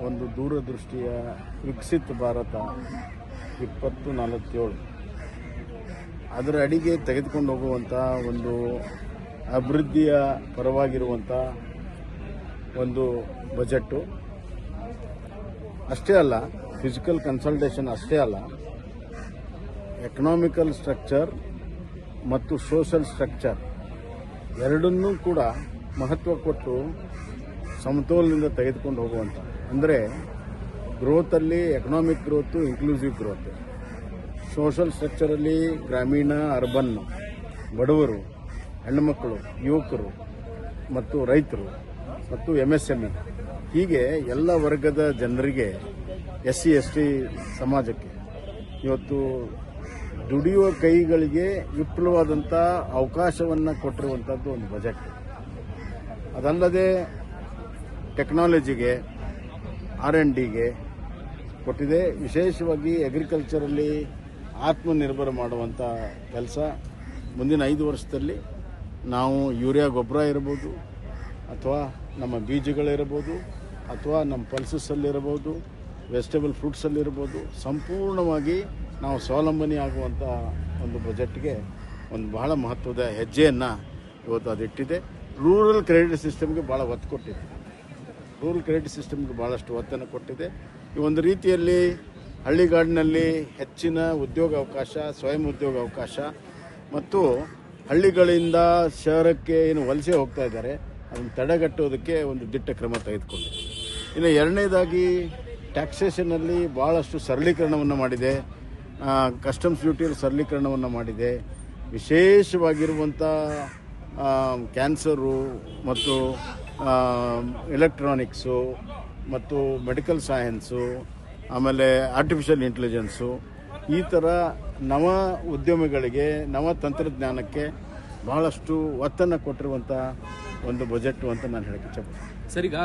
ಒಂದು ದೂರದೃಷ್ಟಿಯ ವಿಕಸಿತ ಭಾರತ 2047 ಅದರ ಅಡಿಗೆ ತೆಗೆದುಕೊಂಡು ಹೋಗುವಂಥ ಒಂದು ಅಭಿವೃದ್ಧಿಯ ಪರವಾಗಿರುವಂಥ ಒಂದು ಬಜೆಟ್ಟು. ಅಷ್ಟೇ ಅಲ್ಲ, ಫಿಸಿಕಲ್ ಕನ್ಸಲ್ಟೇಷನ್ ಅಷ್ಟೇ ಅಲ್ಲ, ಎಕನಾಮಿಕಲ್ ಸ್ಟ್ರಕ್ಚರ್ ಮತ್ತು ಸೋಷಲ್ ಸ್ಟ್ರಕ್ಚರ್ ಎರಡನ್ನೂ ಕೂಡ ಮಹತ್ವ ಕೊಟ್ಟು ಸಮತೋಲನದಿಂದ ತೆಗೆದುಕೊಂಡು ಹೋಗುವಂಥ, ಅಂದರೆ ಗ್ರೋತಲ್ಲಿ economic growth, inclusive growth, social ಸ್ಟ್ರಕ್ಚರಲ್ಲಿ ಗ್ರಾಮೀಣ, ಅರ್ಬನ್, ಬಡವರು, ಹೆಣ್ಣುಮಕ್ಕಳು, ಯುವಕರು ಮತ್ತು ರೈತರು ಮತ್ತು MSME, ಹೀಗೆ ಎಲ್ಲ ವರ್ಗದ ಜನರಿಗೆ, SC ST ಸಮಾಜಕ್ಕೆ ಇವತ್ತು ದುಡಿಯುವ ಕೈಗಳಿಗೆ ವಿಪುಲವಾದಂಥ ಅವಕಾಶವನ್ನು ಕೊಟ್ಟಿರುವಂಥದ್ದು ಒಂದು ಬಜೆಟ್. ಅದಲ್ಲದೆ ಟೆಕ್ನಾಲಜಿಗೆ, R&Dಗೆ ಕೊಟ್ಟಿದೆ. ವಿಶೇಷವಾಗಿ ಅಗ್ರಿಕಲ್ಚರಲ್ಲಿ ಆತ್ಮನಿರ್ಭರ ಮಾಡುವಂಥ ಕೆಲಸ ಮುಂದಿನ 5 ವರ್ಷದಲ್ಲಿ ನಾವು ಯೂರಿಯಾ ಗೊಬ್ಬರ ಇರ್ಬೋದು, ಅಥವಾ ನಮ್ಮ ಬೀಜಗಳಿರ್ಬೋದು, ಅಥವಾ ನಮ್ಮ ಪಲ್ಸಸ್ಸಲ್ಲಿರ್ಬೋದು, ವೆಜಿಟೇಬಲ್ ಫ್ರೂಟ್ಸಲ್ಲಿರ್ಬೋದು, ಸಂಪೂರ್ಣವಾಗಿ ನಾವು ಸ್ವಾವಲಂಬನೆ ಆಗುವಂಥ ಒಂದು ಬಜೆಟ್ಗೆ ಒಂದು ಬಹಳ ಮಹತ್ವದ ಹೆಜ್ಜೆಯನ್ನು ಇವತ್ತು ಅದಿಟ್ಟಿದೆ. ರೂರಲ್ ಕ್ರೆಡಿಟ್ ಸಿಸ್ಟಮ್ಗೆ ಭಾಳ ಒತ್ತು ಕೊಟ್ಟಿದೆ. ರೂರಲ್ ಕ್ರೆಡಿಟ್ ಸಿಸ್ಟಮ್ಗೆ ಭಾಳಷ್ಟು ಒತ್ತನ್ನು ಕೊಟ್ಟಿದೆ. ಈ ಒಂದು ರೀತಿಯಲ್ಲಿ ಹಳ್ಳಿಗಾಡಿನಲ್ಲಿ ಹೆಚ್ಚಿನ ಉದ್ಯೋಗ ಅವಕಾಶ, ಸ್ವಯಂ ಉದ್ಯೋಗ ಅವಕಾಶ ಮತ್ತು ಹಳ್ಳಿಗಳಿಂದ ಶಹರಕ್ಕೆ ಏನು ವಲಸೆ ಹೋಗ್ತಾ ಇದ್ದಾರೆ ಅದನ್ನು ತಡೆಗಟ್ಟೋದಕ್ಕೆ ಒಂದು ದಿಟ್ಟ ಕ್ರಮ ತೆಗೆದುಕೊಂಡಿದೆ. ಇನ್ನು ಎರಡನೇದಾಗಿ ಟ್ಯಾಕ್ಸೇಷನಲ್ಲಿ ಭಾಳಷ್ಟು ಸರಳೀಕರಣವನ್ನು ಮಾಡಿದೆ. ಕಸ್ಟಮ್ಸ್ ಡ್ಯೂಟಿಯಲ್ಲಿ ಸರಳೀಕರಣವನ್ನು ಮಾಡಿದೆ. ವಿಶೇಷವಾಗಿರುವಂಥ ಕ್ಯಾನ್ಸರು ಮತ್ತು ಎಲೆಕ್ಟ್ರಾನಿಕ್ಸು ಮತ್ತು ಮೆಡಿಕಲ್ ಸೈನ್ಸು, ಆಮೇಲೆ ಆರ್ಟಿಫಿಷಿಯಲ್ ಇಂಟೆಲಿಜೆನ್ಸು, ಈ ಥರ ನವ ಉದ್ಯಮಿಗಳಿಗೆ, ನವ ತಂತ್ರಜ್ಞಾನಕ್ಕೆ ಬಹಳಷ್ಟು ಒತ್ತನ್ನು ಕೊಟ್ಟಿರುವಂಥ ಒಂದು ಬಜೆಟ್ಟು ಅಂತ ನಾನು ಹೇಳಕ್ಕೆ ಇಷ್ಟಪಡ್ತೀನಿ. ಸರ್, ಈಗ